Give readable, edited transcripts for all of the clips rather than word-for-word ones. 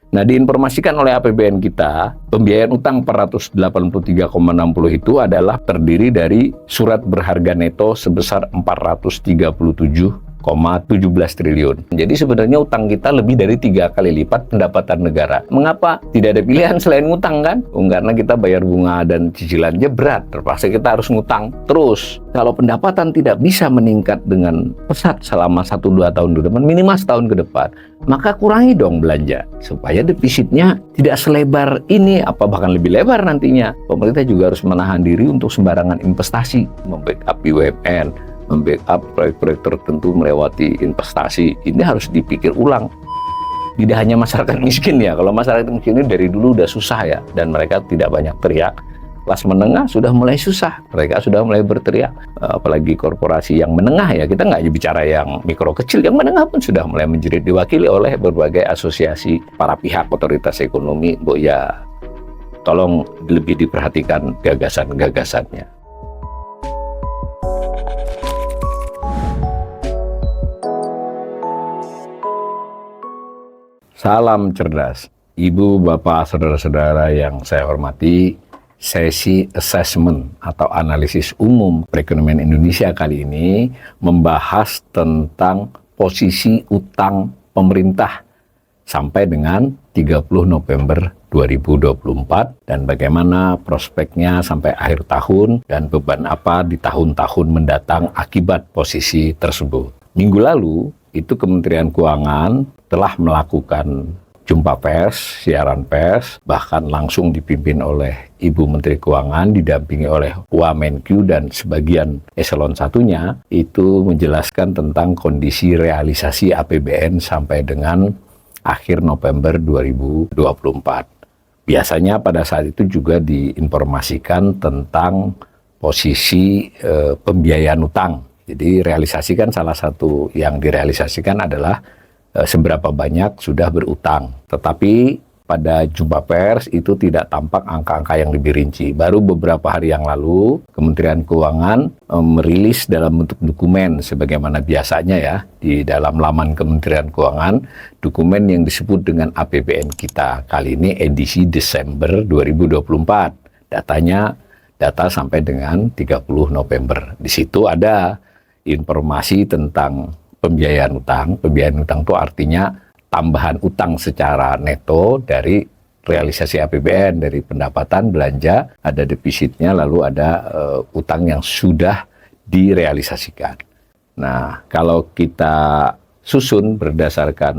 Nah, diinformasikan oleh APBN kita, pembiayaan utang 483,60 itu adalah terdiri dari surat berharga neto sebesar 437,17 triliun. Jadi sebenarnya utang kita lebih dari 3 kali lipat pendapatan negara. Mengapa tidak ada pilihan selain ngutang kan? Karena kita bayar bunga dan cicilannya berat, terpaksa kita harus ngutang terus. Kalau pendapatan tidak bisa meningkat dengan pesat selama 1-2 tahun ke depan, minimal setahun ke depan, maka kurangi dong belanja supaya defisitnya tidak selebar ini, apa bahkan lebih lebar nantinya. Pemerintah juga harus menahan diri untuk sembarangan investasi, membackup BUMN, membackup proyek-proyek tertentu melewati investasi. Ini harus dipikir ulang. Tidak hanya masyarakat miskin ya, kalau masyarakat miskin ini dari dulu udah susah ya, dan mereka tidak banyak teriak. Kelas menengah sudah mulai susah, mereka sudah mulai berteriak. Apalagi korporasi yang menengah ya, kita nggak bicara yang mikro kecil, yang menengah pun sudah mulai menjerit, diwakili oleh berbagai asosiasi para pihak otoritas ekonomi. Ya, tolong lebih diperhatikan gagasan-gagasannya. Salam cerdas, Ibu, Bapak, Saudara-saudara yang saya hormati. Sesi assessment atau analisis umum perekonomian Indonesia kali ini membahas tentang posisi utang pemerintah sampai dengan 30 November 2024 dan bagaimana prospeknya sampai akhir tahun dan beban apa di tahun-tahun mendatang akibat posisi tersebut. Minggu lalu itu Kementerian Keuangan telah melakukan jumpa pers, siaran pers, bahkan langsung dipimpin oleh Ibu Menteri Keuangan, didampingi oleh Wamenkyu dan sebagian eselon satunya, itu menjelaskan tentang kondisi realisasi APBN sampai dengan akhir November 2024. Biasanya pada saat itu juga diinformasikan tentang posisi pembiayaan utang. Jadi realisasikan, salah satu yang direalisasikan adalah seberapa banyak sudah berutang. Tetapi pada jumpa pers itu tidak tampak angka-angka yang lebih rinci. Baru beberapa hari yang lalu Kementerian Keuangan merilis dalam bentuk dokumen sebagaimana biasanya ya di dalam laman Kementerian Keuangan, dokumen yang disebut dengan APBN kita. Kali ini edisi Desember 2024. Data sampai dengan 30 November. Di situ ada informasi tentang pembiayaan utang. Pembiayaan utang itu artinya tambahan utang secara neto dari realisasi APBN, dari pendapatan, belanja, ada defisitnya, lalu ada utang yang sudah direalisasikan. Nah, kalau kita susun berdasarkan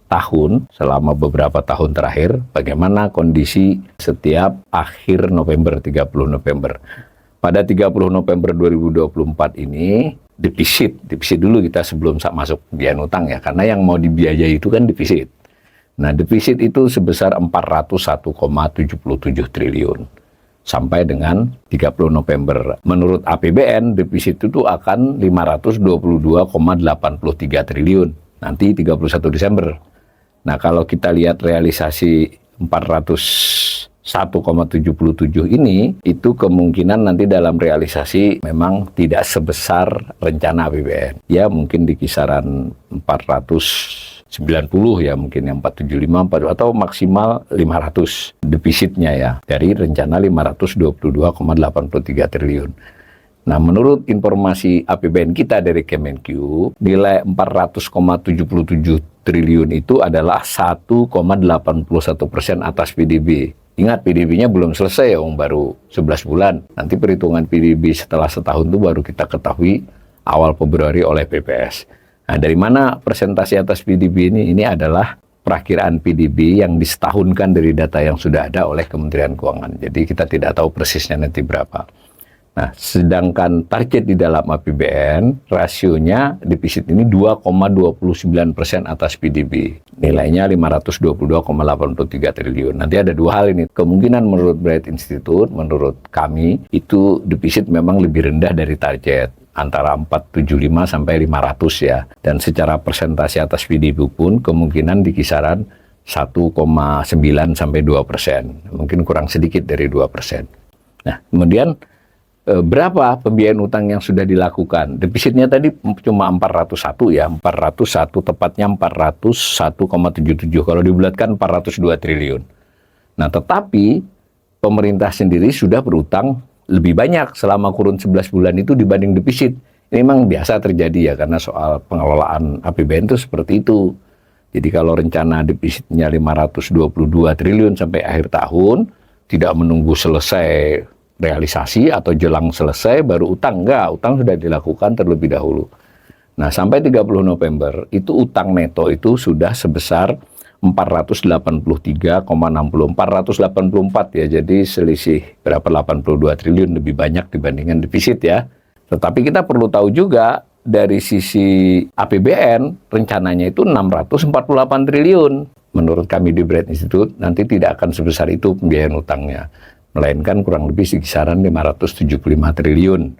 tahun, selama beberapa tahun terakhir, bagaimana kondisi setiap akhir November, 30 November. Pada 30 November 2024 ini, defisit dulu kita sebelum masuk pembiayaan utang ya, karena yang mau dibiayai itu kan defisit. Nah, defisit itu sebesar 401,77 triliun sampai dengan 30 November. Menurut APBN, defisit itu akan 522,83 triliun nanti 31 Desember. Nah, kalau kita lihat realisasi 401,77 ini, itu kemungkinan nanti dalam realisasi memang tidak sebesar rencana APBN. Ya mungkin di kisaran 490 ya, mungkin yang 475 atau maksimal 500 defisitnya ya, dari rencana 522,83 triliun. Nah, menurut informasi APBN kita dari Kemenkyu, nilai 400,77 triliun itu adalah 1,81% atas PDB. Ingat, PDB-nya belum selesai ya, baru 11 bulan. Nanti perhitungan PDB setelah setahun itu baru kita ketahui awal Februari oleh BPS. Nah, dari mana persentase atas PDB ini? Ini adalah perakiraan PDB yang disetahunkan dari data yang sudah ada oleh Kementerian Keuangan. Jadi kita tidak tahu persisnya nanti berapa. Nah, sedangkan target di dalam APBN, rasionya defisit ini 2,29% atas PDB. Nilainya 522,83 triliun. Nanti ada dua hal ini. Kemungkinan menurut Bright Institute, menurut kami, itu defisit memang lebih rendah dari target. Antara 475 sampai 500 ya. Dan secara persentase atas PDB pun kemungkinan di kisaran 1,9 sampai 2%. Mungkin kurang sedikit dari 2%. Nah, kemudian berapa pembiayaan utang yang sudah dilakukan. Defisitnya tadi cuma 401 ya, 401 tepatnya 401,77. Kalau dibulatkan 402 triliun. Nah, tetapi pemerintah sendiri sudah berutang lebih banyak selama kurun 11 bulan itu dibanding defisit. Ini memang biasa terjadi ya, karena soal pengelolaan APBN itu seperti itu. Jadi kalau rencana defisitnya 522 triliun sampai akhir tahun, tidak menunggu selesai realisasi atau jelang selesai baru utang. Enggak, utang sudah dilakukan terlebih dahulu. Nah, sampai 30 November itu utang neto itu sudah sebesar 483,60, 484 ya, jadi selisih berapa, 82 triliun lebih banyak dibandingkan defisit ya. Tetapi kita perlu tahu juga dari sisi APBN rencananya itu 648 triliun. Menurut kami di Bread Institute nanti tidak akan sebesar itu pembiayaan utangnya, melainkan kurang lebih kisaran 575 triliun.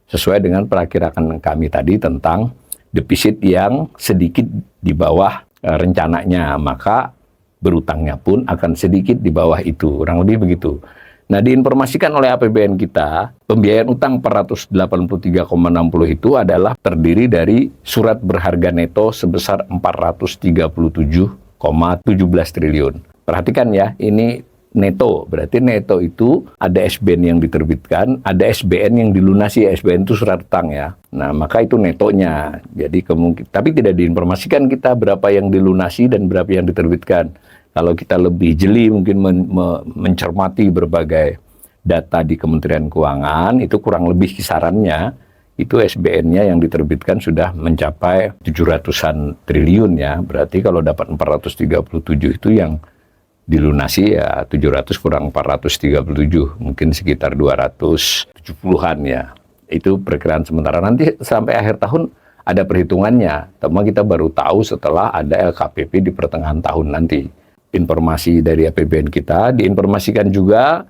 Sesuai dengan perakiraan kami tadi tentang defisit yang sedikit di bawah rencananya, maka berutangnya pun akan sedikit di bawah itu, kurang lebih begitu. Nah, diinformasikan oleh APBN kita, pembiayaan utang 483,60 itu adalah terdiri dari surat berharga neto sebesar 437,17 triliun. Perhatikan ya, ini neto, berarti neto itu ada SBN yang diterbitkan, ada SBN yang dilunasi. SBN itu surat utang ya. Nah, maka itu netonya. Jadi tapi tidak diinformasikan kita berapa yang dilunasi dan berapa yang diterbitkan. Kalau kita lebih jeli mungkin mencermati berbagai data di Kementerian Keuangan, itu kurang lebih kisarannya itu SBN-nya yang diterbitkan sudah mencapai 700-an triliun ya. Berarti kalau dapat 437 itu yang dilunasi ya 700 kurang 437, mungkin sekitar 270-an ya. Itu perkiraan sementara, nanti sampai akhir tahun ada perhitungannya. Tapi kita baru tahu setelah ada LKPP di pertengahan tahun nanti. Informasi dari APBN kita diinformasikan juga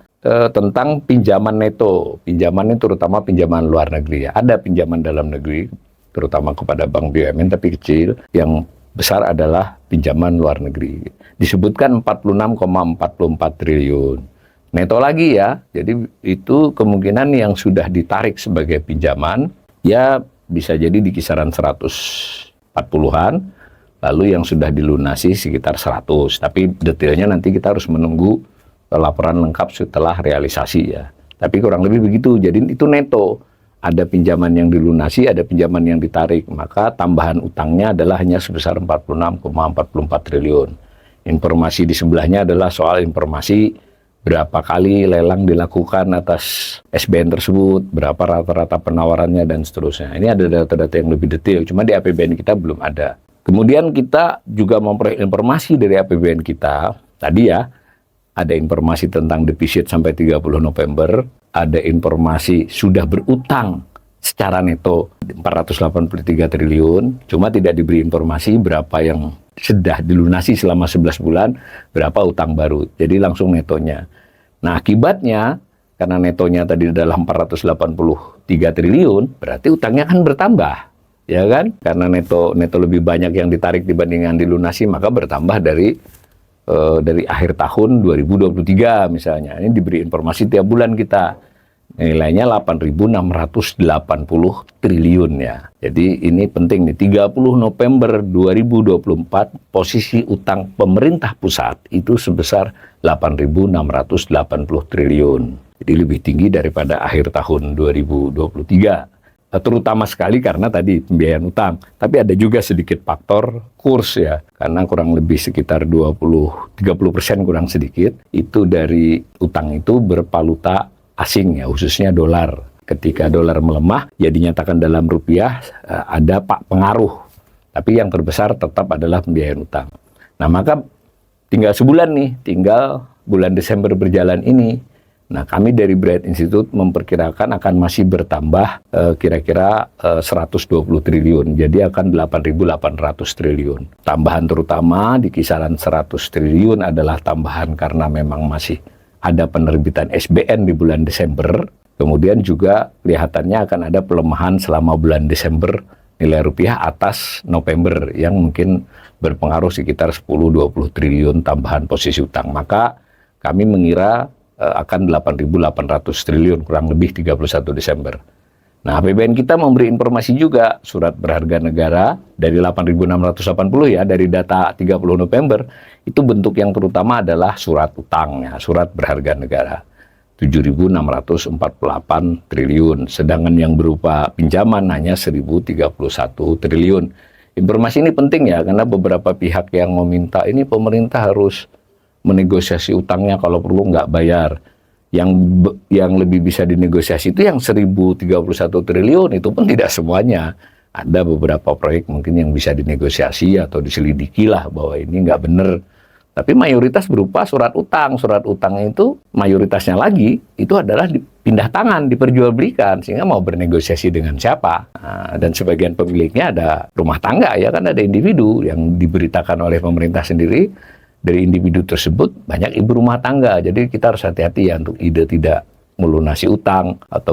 tentang pinjaman neto. Pinjaman itu terutama pinjaman luar negeri ya. Ada pinjaman dalam negeri terutama kepada bank BUMN tapi kecil, yang besar adalah pinjaman luar negeri. Disebutkan 46,44 triliun. Neto lagi ya, jadi itu kemungkinan yang sudah ditarik sebagai pinjaman, ya bisa jadi di kisaran 140-an, lalu yang sudah dilunasi sekitar 100. Tapi detailnya nanti kita harus menunggu laporan lengkap setelah realisasi ya. Tapi kurang lebih begitu, jadi itu neto. Ada pinjaman yang dilunasi, ada pinjaman yang ditarik, maka tambahan utangnya adalah hanya sebesar 46,44 triliun. Informasi di sebelahnya adalah soal informasi berapa kali lelang dilakukan atas SBN tersebut, berapa rata-rata penawarannya, dan seterusnya. Ini ada data-data yang lebih detail, cuma di APBN kita belum ada. Kemudian kita juga memperoleh informasi dari APBN kita, tadi ya, ada informasi tentang defisit sampai 30 November, ada informasi sudah berutang secara neto 483 triliun, cuma tidak diberi informasi berapa yang sudah dilunasi selama 11 bulan, berapa utang baru. Jadi langsung netonya. Nah, akibatnya karena netonya tadi adalah 483 triliun, berarti utangnya kan bertambah. Ya kan? Karena neto lebih banyak yang ditarik dibandingkan dilunasi, maka bertambah dari akhir tahun 2023 misalnya. Ini diberi informasi tiap bulan kita. Nilainya 8.680 triliun ya. Jadi ini penting nih, 30 November 2024 posisi utang pemerintah pusat itu sebesar 8.680 triliun. Jadi lebih tinggi daripada akhir tahun 2023. Terutama sekali karena tadi pembiayaan utang. Tapi ada juga sedikit faktor kurs ya. Karena kurang lebih sekitar 20-30% kurang sedikit itu dari utang itu bervaluta asing ya, khususnya dolar. Ketika dolar melemah, ya dinyatakan dalam rupiah ada pengaruh. Tapi yang terbesar tetap adalah pembiayaan utang. Nah, maka tinggal sebulan nih, tinggal bulan Desember berjalan ini. Nah, kami dari Bread Institute memperkirakan akan masih bertambah kira-kira 120 triliun. Jadi akan 8.800 triliun. Tambahan terutama di kisaran 100 triliun adalah tambahan karena memang masih ada penerbitan SBN di bulan Desember. Kemudian juga kelihatannya akan ada pelemahan selama bulan Desember nilai rupiah atas November yang mungkin berpengaruh sekitar 10-20 triliun tambahan posisi utang. Maka kami mengira akan 8.800 triliun, kurang lebih 31 Desember. Nah, APBN kita memberi informasi juga surat berharga negara dari 8.680 ya, dari data 30 November, itu bentuk yang terutama adalah surat utangnya, surat berharga negara. 7.648 triliun, sedangkan yang berupa pinjaman hanya 1.031 triliun. Informasi ini penting ya, karena beberapa pihak yang meminta ini pemerintah harus menegosiasi utangnya, kalau perlu nggak bayar. Yang lebih bisa dinegosiasi itu yang 1.031 triliun, itu pun tidak semuanya. Ada beberapa proyek mungkin yang bisa dinegosiasi atau diselidiki lah bahwa ini nggak benar. Tapi mayoritas berupa surat utang. Surat utang itu mayoritasnya lagi itu adalah dipindah tangan, diperjualbelikan, sehingga mau bernegosiasi dengan siapa. Nah, dan sebagian pemiliknya ada rumah tangga ya, kan ada individu yang diberitakan oleh pemerintah sendiri. Dari individu tersebut banyak ibu rumah tangga, jadi kita harus hati-hati ya untuk ide tidak melunasi utang atau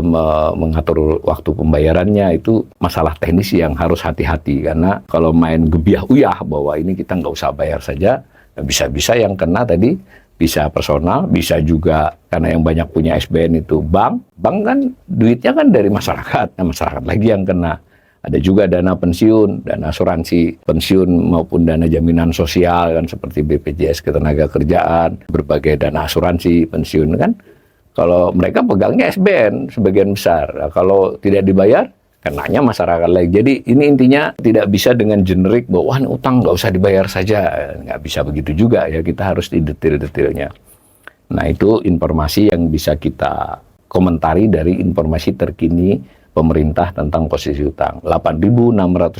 mengatur waktu pembayarannya. Itu masalah teknis yang harus hati-hati, karena kalau main gebiah uyah bahwa ini kita nggak usah bayar saja, bisa-bisa yang kena tadi bisa personal, bisa juga karena yang banyak punya SBN itu bank kan duitnya kan dari masyarakat, nah masyarakat lagi yang kena. Ada juga dana pensiun, dana asuransi pensiun maupun dana jaminan sosial kan, seperti BPJS Ketenagakerjaan, berbagai dana asuransi pensiun kan. Kalau mereka pegangnya SBN sebagian besar, nah, kalau tidak dibayar kenanya masyarakat lagi. Jadi ini intinya tidak bisa dengan generik bahwa wah, utang nggak usah dibayar saja, nggak bisa begitu juga ya, kita harus di detail-detailnya. Nah, itu informasi yang bisa kita komentari dari informasi terkini pemerintah tentang posisi utang 8.680,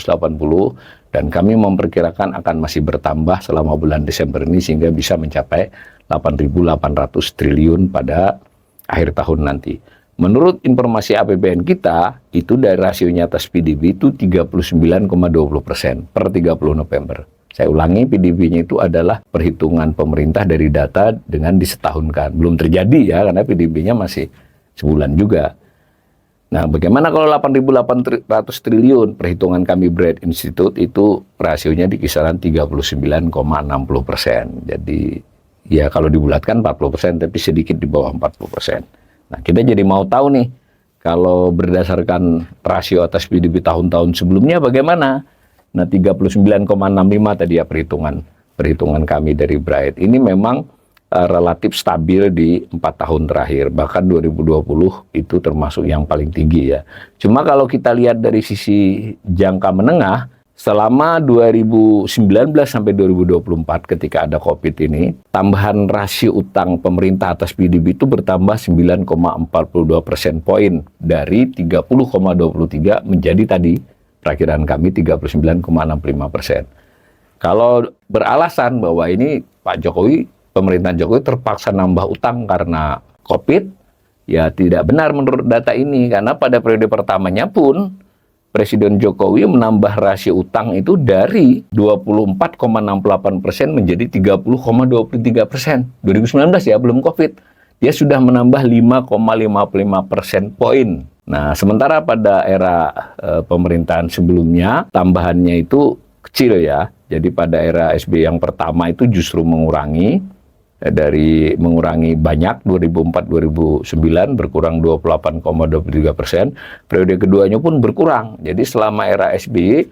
dan kami memperkirakan akan masih bertambah selama bulan Desember ini sehingga bisa mencapai 8.800 triliun pada akhir tahun nanti. Menurut informasi APBN kita, itu dari rasionya atas PDB itu 39,20% per 30 November. Saya ulangi, PDB-nya itu adalah perhitungan pemerintah dari data dengan disetahunkan. Belum terjadi ya, karena PDB-nya masih sebulan juga. Nah, bagaimana kalau 8.800 triliun? Perhitungan kami Bread Institute itu rasionya di kisaran 39,60%. Jadi, ya kalau dibulatkan 40%, tapi sedikit di bawah 40%. Nah, kita jadi mau tahu nih, kalau berdasarkan rasio atas PDB tahun-tahun sebelumnya bagaimana? Nah, 39,65 tadi ya perhitungan kami dari Bright. Ini memang relatif stabil di 4 tahun terakhir, bahkan 2020 itu termasuk yang paling tinggi ya. Cuma kalau kita lihat dari sisi jangka menengah, selama 2019 sampai 2024 ketika ada COVID ini, tambahan rasio utang pemerintah atas PDB itu bertambah 9,42% poin dari 30,23 menjadi tadi perakiraan kami 39,65%. Kalau beralasan bahwa ini Pak Jokowi, pemerintahan Jokowi terpaksa nambah utang karena COVID, ya tidak benar menurut data ini, karena pada periode pertamanya pun Presiden Jokowi menambah rasio utang itu dari 24,68% menjadi 30,23%. 2019 ya, belum COVID. Dia sudah menambah 5,55% poin. Nah, sementara pada era pemerintahan sebelumnya, tambahannya itu kecil ya. Jadi pada era SBY yang pertama itu justru mengurangi banyak, 2004-2009 berkurang 28,23%, periode keduanya pun berkurang. Jadi selama era SBY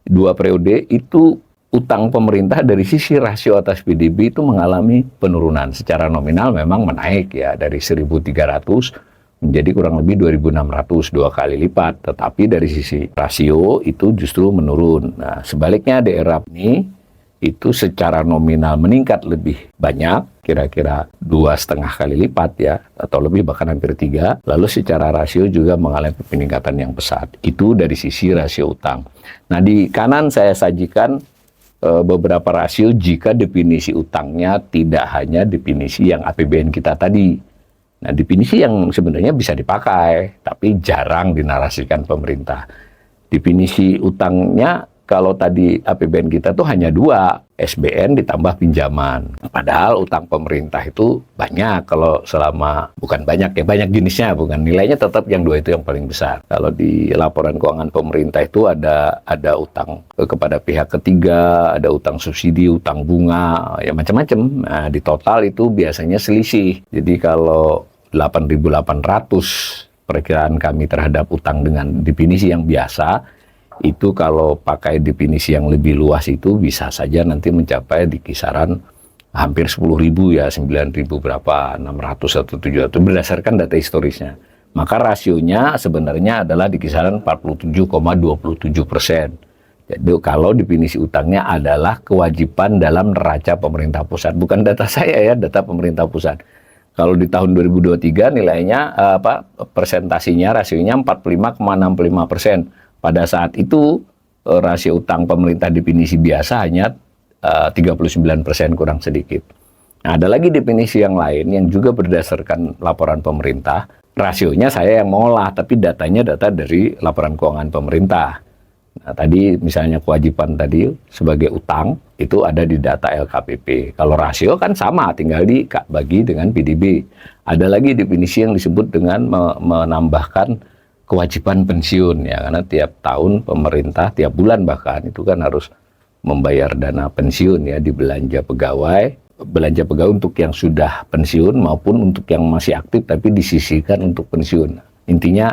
2 periode itu utang pemerintah dari sisi rasio atas PDB itu mengalami penurunan. Secara nominal memang menaik ya, dari 1.300 menjadi kurang lebih 2.600, 2 kali lipat. Tetapi dari sisi rasio itu justru menurun. Nah, sebaliknya di era ini itu secara nominal meningkat lebih banyak, kira-kira 2,5 kali lipat ya, atau lebih bahkan hampir 3. Lalu secara rasio juga mengalami peningkatan yang pesat. Itu dari sisi rasio utang. Nah, di kanan saya sajikan beberapa rasio jika definisi utangnya tidak hanya definisi yang APBN kita tadi. Nah, definisi yang sebenarnya bisa dipakai, tapi jarang dinarasikan pemerintah. Definisi utangnya kalau tadi APBN kita tuh hanya dua, SBN ditambah pinjaman. Padahal utang pemerintah itu banyak, kalau selama, bukan banyak ya, banyak jenisnya, bukan nilainya, tetap yang dua itu yang paling besar. Kalau di laporan keuangan pemerintah itu ada utang kepada pihak ketiga, ada utang subsidi, utang bunga, ya macam-macam. Nah, di total itu biasanya selisih. Jadi kalau 8.800 perkiraan kami terhadap utang dengan definisi yang biasa, itu kalau pakai definisi yang lebih luas itu bisa saja nanti mencapai di kisaran hampir 10.000 ya, 9.000 berapa, 600 atau 700 berdasarkan data historisnya. Maka rasionya sebenarnya adalah di kisaran 47,27%. Jadi kalau definisi utangnya adalah kewajiban dalam neraca pemerintah pusat, bukan data saya ya, data pemerintah pusat. Kalau di tahun 2023 nilainya persentasinya, rasionya 45,65%. Pada saat itu rasio utang pemerintah definisi biasa hanya 39% kurang sedikit. Nah, ada lagi definisi yang lain yang juga berdasarkan laporan pemerintah. Rasionya saya yang mengolah, tapi datanya data dari laporan keuangan pemerintah. Nah, tadi misalnya kewajiban tadi sebagai utang itu ada di data LKPP. Kalau rasio kan sama, tinggal dibagi dengan PDB. Ada lagi definisi yang disebut dengan menambahkan kewajiban pensiun ya, karena tiap tahun pemerintah, tiap bulan bahkan itu kan harus membayar dana pensiun ya, di belanja pegawai untuk yang sudah pensiun maupun untuk yang masih aktif tapi disisihkan untuk pensiun. Intinya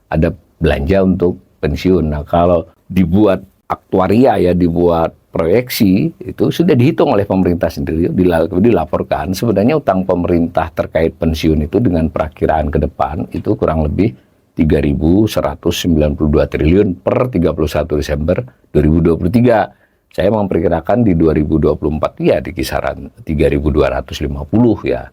ada belanja untuk pensiun. Nah, kalau dibuat aktuaria ya, dibuat proyeksi, itu sudah dihitung oleh pemerintah sendiri, dilaporkan sebenarnya utang pemerintah terkait pensiun itu dengan perakiraan ke depan itu kurang lebih 3.192 triliun per 31 Desember 2023. Saya memperkirakan di 2024 ya di kisaran 3.250 ya.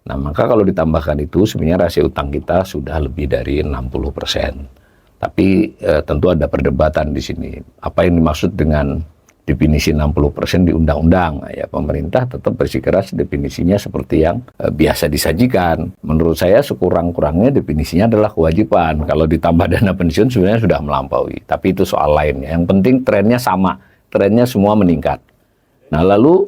Nah, maka kalau ditambahkan itu sebenarnya rasio utang kita sudah lebih dari 60%. Tapi tentu ada perdebatan di sini. Apa yang dimaksud dengan definisi 60% di undang-undang? Ya, pemerintah tetap bersikeras definisinya seperti yang biasa disajikan. Menurut saya sekurang-kurangnya definisinya adalah kewajiban. Kalau ditambah dana pensiun sebenarnya sudah melampaui. Tapi itu soal lainnya. Yang penting trennya sama. Trennya semua meningkat. Nah, lalu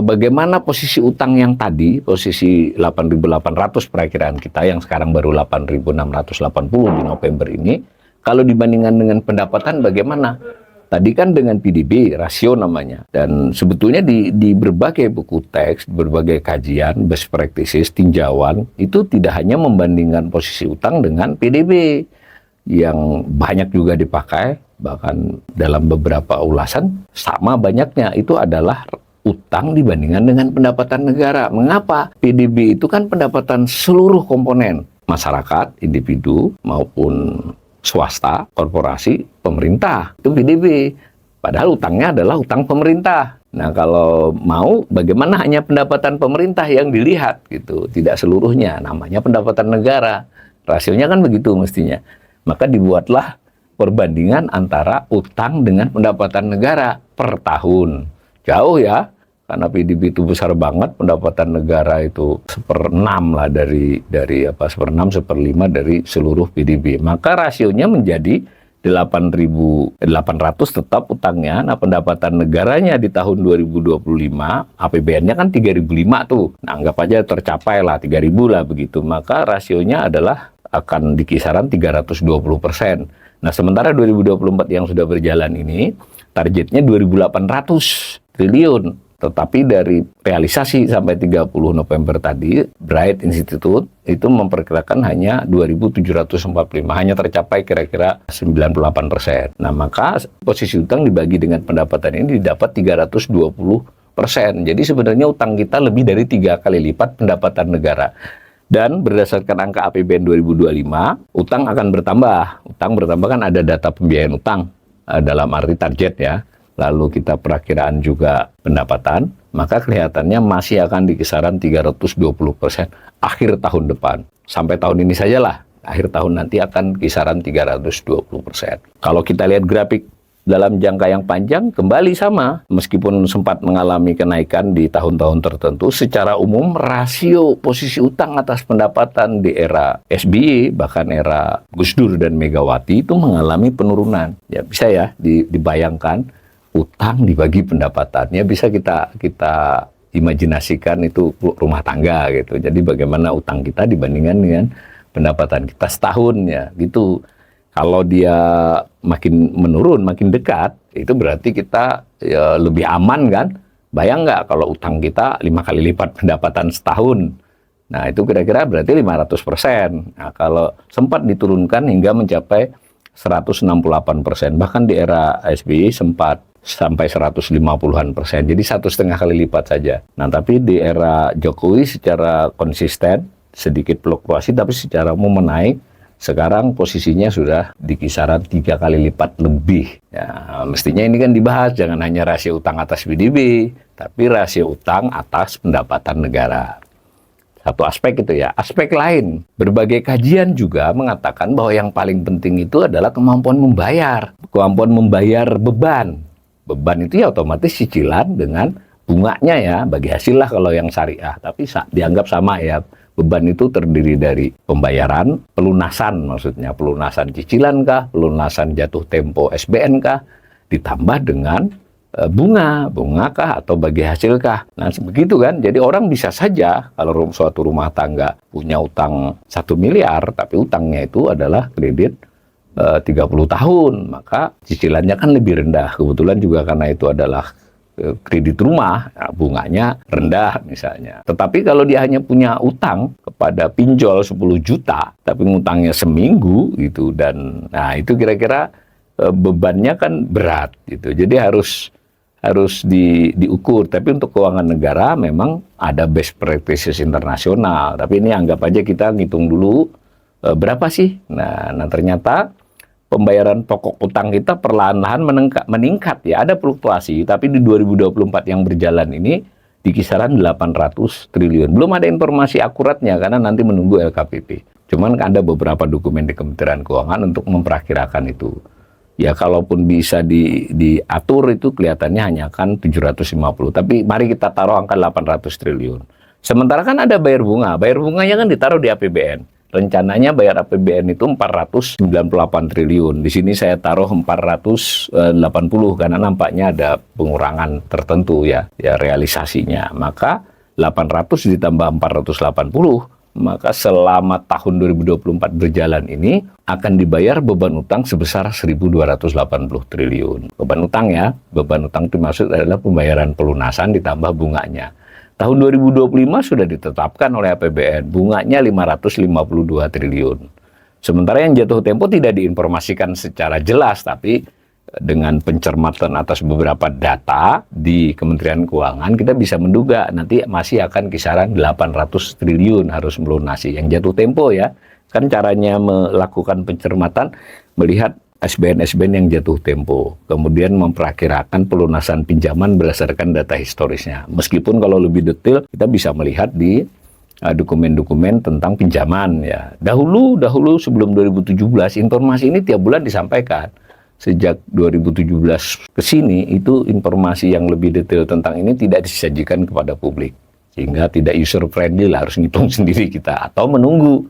bagaimana posisi utang yang tadi, posisi 8.800 perakiraan kita yang sekarang baru 8.680 di November ini, kalau dibandingkan dengan pendapatan bagaimana? Tadi kan dengan PDB, rasio namanya. Dan sebetulnya di berbagai buku teks, berbagai kajian, best practices, tinjauan, itu tidak hanya membandingkan posisi utang dengan PDB. Yang banyak juga dipakai, bahkan dalam beberapa ulasan, sama banyaknya. Itu adalah utang dibandingkan dengan pendapatan negara. Mengapa? PDB itu kan pendapatan seluruh komponen. Masyarakat, individu, maupun swasta, korporasi, pemerintah, itu PDB. Padahal utangnya adalah utang pemerintah. Nah, kalau mau bagaimana hanya pendapatan pemerintah yang dilihat gitu, tidak seluruhnya, namanya pendapatan negara. Rasionya kan begitu mestinya. Maka dibuatlah perbandingan antara utang dengan pendapatan negara per tahun. Jauh ya, karena PDB itu besar banget, pendapatan negara itu 1/6 lah dari 1/6, 1/5 dari seluruh PDB. Maka rasionya menjadi 8.800 tetap utangnya. Nah, pendapatan negaranya di tahun 2025 APBN-nya kan 3.005 tuh. Nah, anggap aja tercapai lah 3.000 lah begitu. Maka rasionya adalah akan di kisaran 320%. Nah, sementara 2024 yang sudah berjalan ini targetnya 2.800 triliun. Tetapi dari realisasi sampai 30 November tadi, Bright Institute itu memperkirakan hanya 2.745, hanya tercapai kira-kira 98%. Nah, maka posisi utang dibagi dengan pendapatan ini didapat 320%. Jadi sebenarnya utang kita lebih dari 3 kali lipat pendapatan negara. Dan berdasarkan angka APBN 2025, utang akan bertambah. Utang bertambah kan ada data pembiayaan utang dalam arti target ya. Lalu kita perakiraan juga pendapatan, maka kelihatannya masih akan di kisaran 320% akhir tahun depan. Sampai tahun ini sajalah, akhir tahun nanti akan kisaran 320%. Kalau kita lihat grafik dalam jangka yang panjang kembali sama. Meskipun sempat mengalami kenaikan di tahun-tahun tertentu, secara umum rasio posisi utang atas pendapatan di era SBY, bahkan era Gus Dur dan Megawati itu mengalami penurunan. Ya bisa ya dibayangkan utang dibagi pendapatannya, bisa kita imajinasikan itu rumah tangga gitu. Jadi bagaimana utang kita dibandingkan dengan pendapatan kita setahun ya gitu. Kalau dia makin menurun, makin dekat, itu berarti kita ya, lebih aman kan? Bayang nggak kalau utang kita 5 kali lipat pendapatan setahun? Nah, itu kira-kira berarti 500%. Nah, kalau sempat diturunkan hingga mencapai 168%. Bahkan di era SBY sempat sampai 150-an%. Jadi 1,5 kali lipat saja. Nah, tapi di era Jokowi secara konsisten, sedikit fluktuasi, tapi secara umum menaik. Sekarang posisinya sudah di kisaran 3 kali lipat lebih. Ya, mestinya ini kan dibahas, jangan hanya rasio utang atas PDB, tapi rasio utang atas pendapatan negara. Satu aspek itu ya. Aspek lain, berbagai kajian juga mengatakan bahwa yang paling penting itu adalah kemampuan membayar. Kemampuan membayar beban. Beban itu ya otomatis cicilan dengan bunganya ya, bagi hasil lah kalau yang syariah. Tapi dianggap sama ya. Beban itu terdiri dari pembayaran, pelunasan maksudnya, pelunasan cicilan kah, pelunasan jatuh tempo SBN kah, ditambah dengan bunga kah atau bagi hasil kah. Nah begitu kan, jadi orang bisa saja kalau suatu rumah tangga punya utang 1 miliar, tapi utangnya itu adalah kredit 30 tahun, maka cicilannya kan lebih rendah. Kebetulan juga karena itu adalah kredit rumah, bunganya rendah misalnya. Tetapi kalau dia hanya punya utang kepada pinjol 10 juta, tapi ngutangnya seminggu gitu, dan nah itu kira-kira bebannya kan berat gitu. Jadi harus diukur. Tapi untuk keuangan negara memang ada best practices internasional. Tapi ini anggap aja kita ngitung dulu berapa sih. Nah ternyata pembayaran pokok utang kita perlahan-lahan meningkat ya, ada fluktuasi, tapi di 2024 yang berjalan ini di kisaran 800 triliun. Belum ada informasi akuratnya karena nanti menunggu LKPP. Cuman ada beberapa dokumen di Kementerian Keuangan untuk memperkirakan itu. Ya kalaupun bisa diatur itu kelihatannya hanya akan 750, tapi mari kita taruh angka 800 triliun. Sementara kan ada bayar bunga, bayar bunganya kan ditaruh di APBN. Rencananya bayar APBN itu 498 triliun. Di sini saya taruh 480 karena nampaknya ada pengurangan tertentu ya realisasinya. Maka 800 ditambah 480, maka selama tahun 2024 berjalan ini akan dibayar beban utang sebesar 1.280 triliun. Beban utang ya, beban utang itu maksud adalah pembayaran pelunasan ditambah bunganya. Tahun 2025 sudah ditetapkan oleh APBN, bunganya 552 triliun. Sementara yang jatuh tempo tidak diinformasikan secara jelas, tapi dengan pencermatan atas beberapa data di Kementerian Keuangan, kita bisa menduga nanti masih akan kisaran 800 triliun harus melunasi. Yang jatuh tempo ya, kan caranya melakukan pencermatan, melihat SBN yang jatuh tempo, kemudian memperkirakan pelunasan pinjaman berdasarkan data historisnya. Meskipun kalau lebih detail kita bisa melihat di dokumen-dokumen tentang pinjaman ya. Dahulu sebelum 2017 informasi ini tiap bulan disampaikan. Sejak 2017 ke sini itu informasi yang lebih detail tentang ini tidak disajikan kepada publik. Sehingga tidak user friendly lah, harus ngitung sendiri kita atau menunggu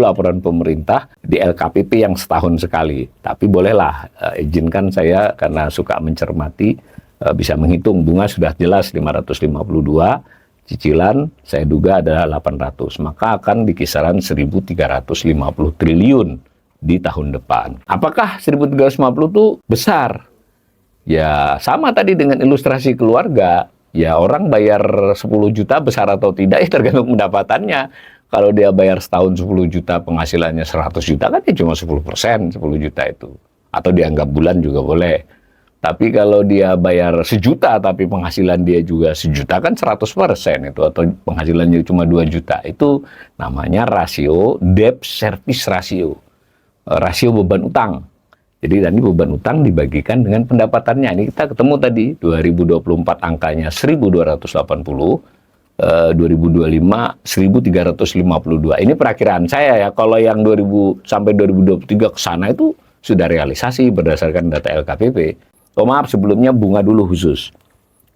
laporan pemerintah di LKPP yang setahun sekali. Tapi bolehlah, izinkan saya karena suka mencermati, bisa menghitung. Bunga sudah jelas 552, cicilan saya duga adalah 800. Maka akan di kisaran 1.350 triliun di tahun depan. Apakah 1.350 itu besar? Ya sama tadi dengan ilustrasi keluarga. Ya orang bayar 10 juta besar atau tidak, ya tergantung pendapatannya. Kalau dia bayar setahun 10 juta, penghasilannya 100 juta, kan ya cuma 10% 10 juta itu. Atau dianggap bulan juga boleh. Tapi kalau dia bayar 1 juta, tapi penghasilan dia juga 1 juta, kan 100% itu. Atau penghasilannya cuma 2 juta. Itu namanya rasio debt service ratio. Rasio beban utang. Jadi tadi beban utang dibagikan dengan pendapatannya. Ini kita ketemu tadi, 2024 angkanya 1.280, 2025 1.352. Ini perakiraan saya ya. Kalau yang 2000 sampai 2023 ke sana itu sudah realisasi berdasarkan data LKPP. Oh maaf, sebelumnya bunga dulu khusus.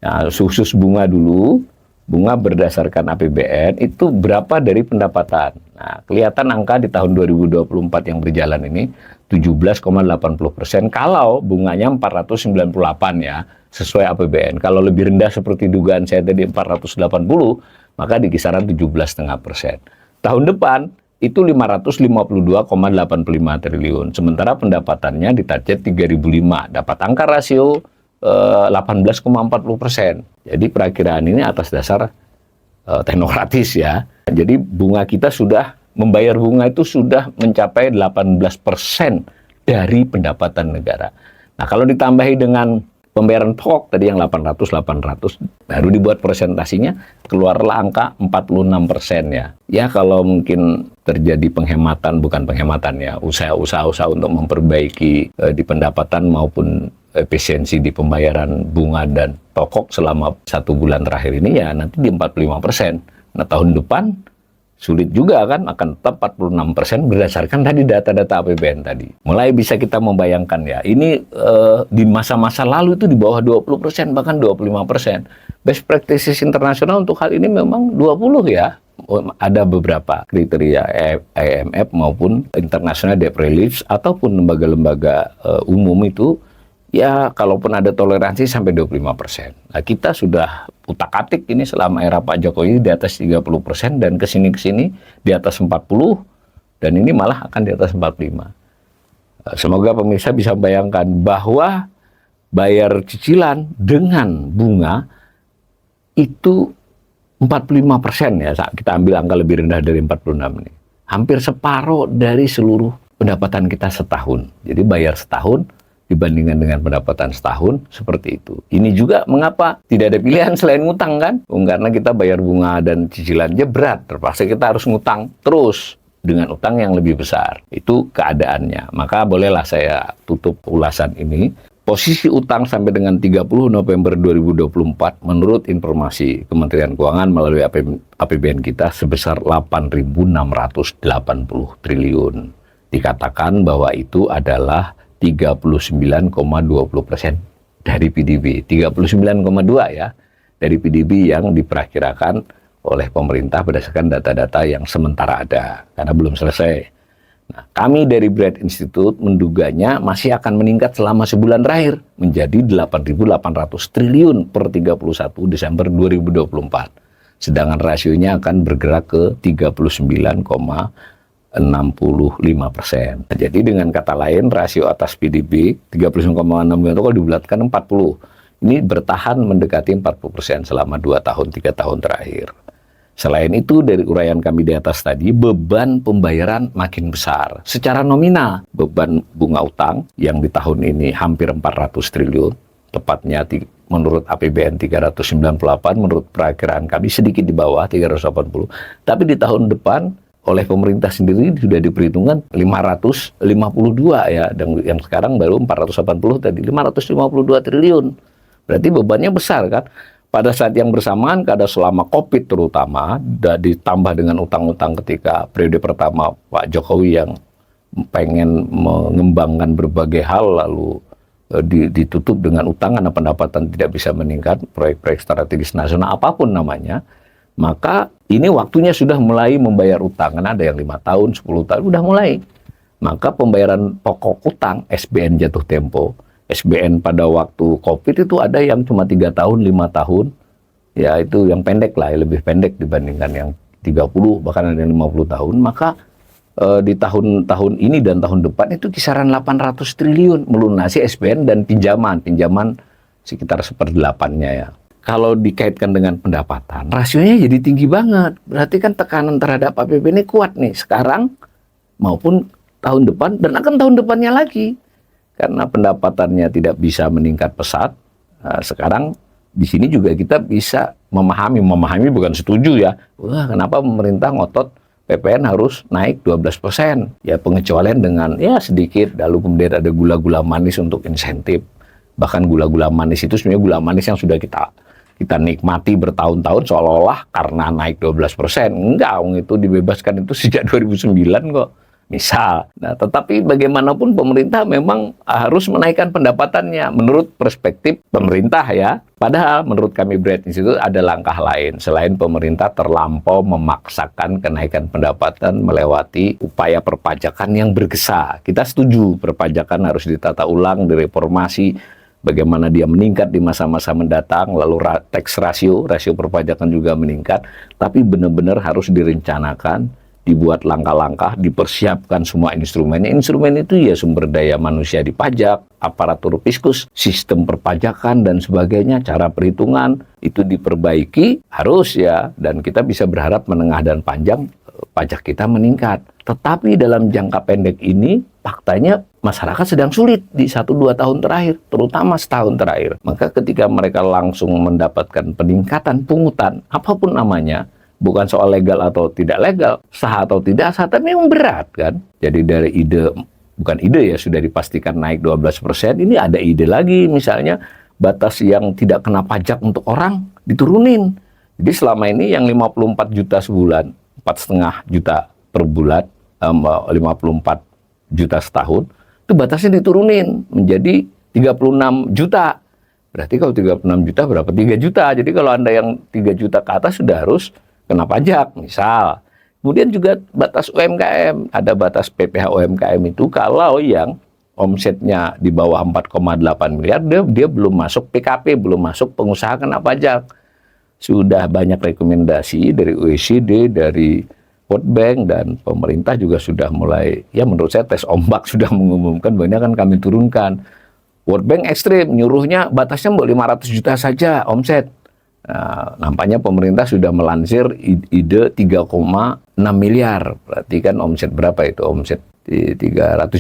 Nah, khusus bunga dulu, bunga berdasarkan APBN itu berapa dari pendapatan. Nah, kelihatan angka di tahun 2024 yang berjalan ini 17,80% kalau bunganya 498 ya, sesuai APBN. Kalau lebih rendah seperti dugaan saya tadi 480, maka di kisaran 17,5%. Tahun depan itu 552,85 triliun. Sementara pendapatannya ditarget 3.005, dapat angka rasio 18,40%. Jadi perakiraan ini atas dasar teknokratis ya. Jadi bunga kita sudah membayar bunga itu sudah mencapai 18% dari pendapatan negara. Nah, kalau ditambahi dengan pembayaran pokok tadi yang 800 baru dibuat presentasinya, keluarlah angka 46% ya. Ya kalau mungkin terjadi penghematan, bukan penghematan ya, usaha-usaha untuk memperbaiki di pendapatan maupun efisiensi di pembayaran bunga dan pokok selama 1 bulan terakhir ini ya nanti di 45%. Nah tahun depan sulit juga kan, akan tetap 46% berdasarkan tadi data-data APBN tadi. Mulai bisa kita membayangkan ya, ini di masa-masa lalu itu di bawah 20%, bahkan 25%. Best practices internasional untuk hal ini memang 20 ya. Ada beberapa kriteria IMF maupun International Debt Relief ataupun lembaga-lembaga umum itu, ya kalaupun ada toleransi sampai 25%. Nah kita sudah utak-atik ini selama era Pak Jokowi di atas 30% dan kesini-kesini di atas 40 dan ini malah akan di atas 45. Semoga pemirsa bisa bayangkan bahwa bayar cicilan dengan bunga itu 45% ya, kita ambil angka lebih rendah dari 46 ini. Hampir separuh dari seluruh pendapatan kita setahun. Jadi bayar setahun dibandingkan dengan pendapatan setahun seperti itu. Ini juga mengapa tidak ada pilihan selain ngutang kan? Karena kita bayar bunga dan cicilannya berat, terpaksa kita harus ngutang terus dengan utang yang lebih besar. Itu keadaannya. Maka bolehlah saya tutup ulasan ini. Posisi utang sampai dengan 30 November 2024 menurut informasi Kementerian Keuangan melalui APBN kita sebesar 8.680 triliun. Dikatakan bahwa itu adalah 39,20% dari PDB, 39,2 ya dari PDB yang diperkirakan oleh pemerintah berdasarkan data-data yang sementara ada, karena belum selesai. Nah, kami dari Bread Institute menduganya masih akan meningkat selama sebulan terakhir menjadi 8.800 triliun per 31 Desember 2024. Sedangkan rasionya akan bergerak ke 39,65%. Jadi dengan kata lain rasio atas PDB 39,65 itu kalau dibulatkan 40. Ini bertahan mendekati 40% selama 2 tahun 3 tahun terakhir. Selain itu dari uraian kami di atas tadi, beban pembayaran makin besar. Secara nominal beban bunga utang yang di tahun ini hampir 400 triliun, tepatnya menurut APBN 398, menurut perakiraan kami sedikit di bawah 380. Tapi di tahun depan oleh pemerintah sendiri sudah diperhitungkan 552 ya, dan yang sekarang baru 480 tadi, 552 triliun. Berarti bebannya besar kan? Pada saat yang bersamaan, kada selama COVID terutama, ditambah dengan utang-utang ketika periode pertama Pak Jokowi yang pengen mengembangkan berbagai hal lalu ditutup dengan utang karena pendapatan tidak bisa meningkat, proyek-proyek strategis nasional apapun namanya, maka ini waktunya sudah mulai membayar utang, karena ada yang 5 tahun, 10 tahun, udah mulai. Maka pembayaran pokok utang, SBN jatuh tempo, SBN pada waktu COVID itu ada yang cuma 3 tahun, 5 tahun, ya itu yang pendek lah, lebih pendek dibandingkan yang 30, bahkan ada yang 50 tahun, maka di tahun ini dan tahun depan itu kisaran 800 triliun melunasi SBN dan pinjaman sekitar 1/8-nya ya. Kalau dikaitkan dengan pendapatan, rasionya jadi tinggi banget. Berarti kan tekanan terhadap APBN ini kuat nih sekarang maupun tahun depan dan akan tahun depannya lagi. Karena pendapatannya tidak bisa meningkat pesat. Sekarang di sini juga kita bisa memahami bukan setuju ya. Wah, kenapa pemerintah ngotot PPN harus naik 12%? Ya pengecualian dengan ya sedikit, lalu kemudian ada gula-gula manis untuk insentif. Bahkan gula-gula manis itu sebenarnya gula manis yang sudah kita nikmati bertahun-tahun seolah-olah karena naik 12%. Enggak, itu dibebaskan itu sejak 2009 kok. Misal, nah, tetapi bagaimanapun pemerintah memang harus menaikkan pendapatannya menurut perspektif pemerintah ya. Padahal menurut kami Bright Institute ada langkah lain selain pemerintah terlampau memaksakan kenaikan pendapatan melewati upaya perpajakan yang bergesa. Kita setuju perpajakan harus ditata ulang, direformasi, bagaimana dia meningkat di masa-masa mendatang, lalu tax rasio perpajakan juga meningkat, tapi benar-benar harus direncanakan, dibuat langkah-langkah, dipersiapkan semua instrumennya. Instrumen itu ya sumber daya manusia di pajak, aparatur fiskus, sistem perpajakan dan sebagainya, cara perhitungan itu diperbaiki harus ya, dan kita bisa berharap menengah dan panjang pajak kita meningkat. Tetapi dalam jangka pendek ini faktanya masyarakat sedang sulit di 1-2 tahun terakhir, terutama setahun terakhir. Maka ketika mereka langsung mendapatkan peningkatan pungutan, apapun namanya, bukan soal legal atau tidak legal, sah atau tidak sah, tapi memang berat kan. Jadi dari ide, bukan ide ya, sudah dipastikan naik 12%, ini ada ide lagi, misalnya batas yang tidak kena pajak untuk orang diturunin. Jadi selama ini yang 54 juta sebulan, 4,5 juta per bulan, 54 juta setahun, itu batasnya diturunin menjadi 36 juta. Berarti kalau 36 juta berapa? 3 juta. Jadi kalau Anda yang 3 juta ke atas sudah harus kena pajak, misal. Kemudian juga batas UMKM, ada batas PPh UMKM itu kalau yang omsetnya di bawah 4,8 miliar, dia belum masuk PKP, belum masuk pengusaha kena pajak. Sudah banyak rekomendasi dari OECD, dari World Bank, dan pemerintah juga sudah mulai, ya menurut saya tes ombak sudah mengumumkan, banyak kan kami turunkan. World Bank ekstrim, nyuruhnya batasnya 500 juta saja omset. Nah, nampaknya pemerintah sudah melansir ide 3,6 miliar. Berarti kan omset berapa itu? Omset 300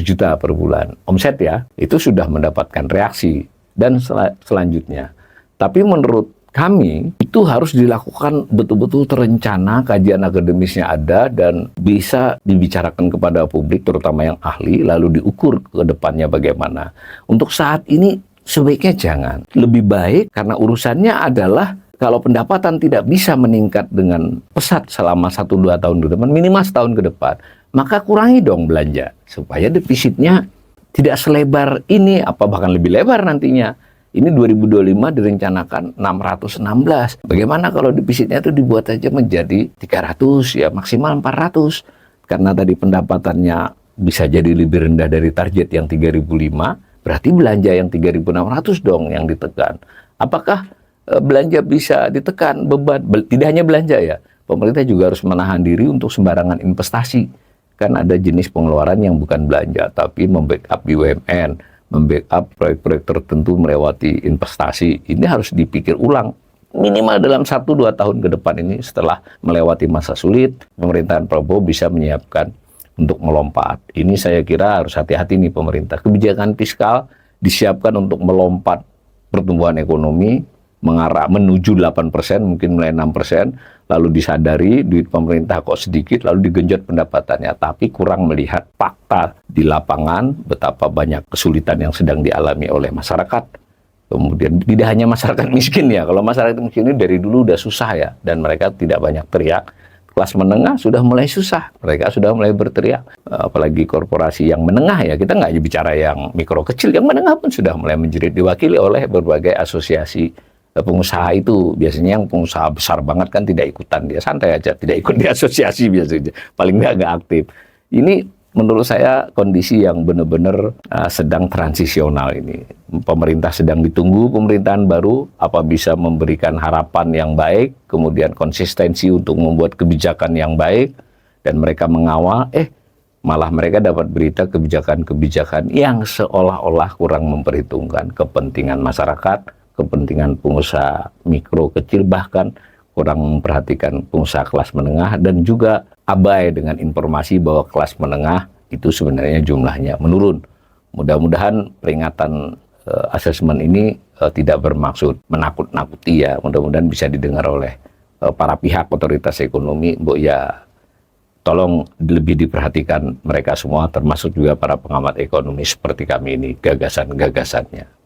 juta per bulan. Omset ya, itu sudah mendapatkan reaksi. Dan selanjutnya. Tapi menurut kami, itu harus dilakukan betul-betul terencana, kajian akademisnya ada, dan bisa dibicarakan kepada publik, terutama yang ahli, lalu diukur ke depannya bagaimana. Untuk saat ini, sebaiknya jangan. Lebih baik, karena urusannya adalah kalau pendapatan tidak bisa meningkat dengan pesat selama 1-2 tahun ke depan, minimal setahun ke depan, maka kurangi dong belanja, supaya defisitnya tidak selebar ini, apa bahkan lebih lebar nantinya. Ini 2025 direncanakan 616. Bagaimana kalau defisitnya itu dibuat aja menjadi 300, ya maksimal 400. Karena tadi pendapatannya bisa jadi lebih rendah dari target yang 3.005, berarti belanja yang 3.600 dong yang ditekan. Apakah belanja bisa ditekan, beban? Tidak hanya belanja ya, pemerintah juga harus menahan diri untuk sembarangan investasi. Kan ada jenis pengeluaran yang bukan belanja, tapi membackup BUMN, membackup proyek-proyek tertentu melewati investasi. Ini harus dipikir ulang. Minimal dalam 1-2 tahun ke depan ini, setelah melewati masa sulit, pemerintahan Prabowo bisa menyiapkan untuk melompat. Ini saya kira harus hati-hati nih pemerintah. Kebijakan fiskal disiapkan untuk melompat pertumbuhan ekonomi, mengarah menuju 8%, mungkin mulai 6%, lalu disadari duit pemerintah kok sedikit, lalu digenjot pendapatannya, tapi kurang melihat fakta di lapangan, betapa banyak kesulitan yang sedang dialami oleh masyarakat. Kemudian tidak hanya masyarakat miskin ya, kalau masyarakat miskin ini dari dulu udah susah ya, dan mereka tidak banyak teriak. Kelas menengah sudah mulai susah, mereka sudah mulai berteriak. Apalagi korporasi yang menengah ya, kita nggak bicara yang mikro kecil, yang menengah pun sudah mulai menjerit, diwakili oleh berbagai asosiasi pengusaha itu. Biasanya yang pengusaha besar banget kan tidak ikutan, dia santai aja, tidak ikut di asosiasi biasanya, paling nggak aktif. Ini menurut saya kondisi yang benar-benar sedang transisional ini. Pemerintah sedang ditunggu pemerintahan baru, apa bisa memberikan harapan yang baik, kemudian konsistensi untuk membuat kebijakan yang baik, dan mereka mengawal, malah mereka dapat berita kebijakan-kebijakan yang seolah-olah kurang memperhitungkan kepentingan masyarakat, kepentingan pengusaha mikro kecil, bahkan kurang memperhatikan pengusaha kelas menengah, dan juga abai dengan informasi bahwa kelas menengah itu sebenarnya jumlahnya menurun. Mudah-mudahan peringatan asesmen ini tidak bermaksud menakut-nakuti ya, mudah-mudahan bisa didengar oleh para pihak otoritas ekonomi, ya tolong lebih diperhatikan mereka semua, termasuk juga para pengamat ekonomi seperti kami ini, gagasan-gagasannya.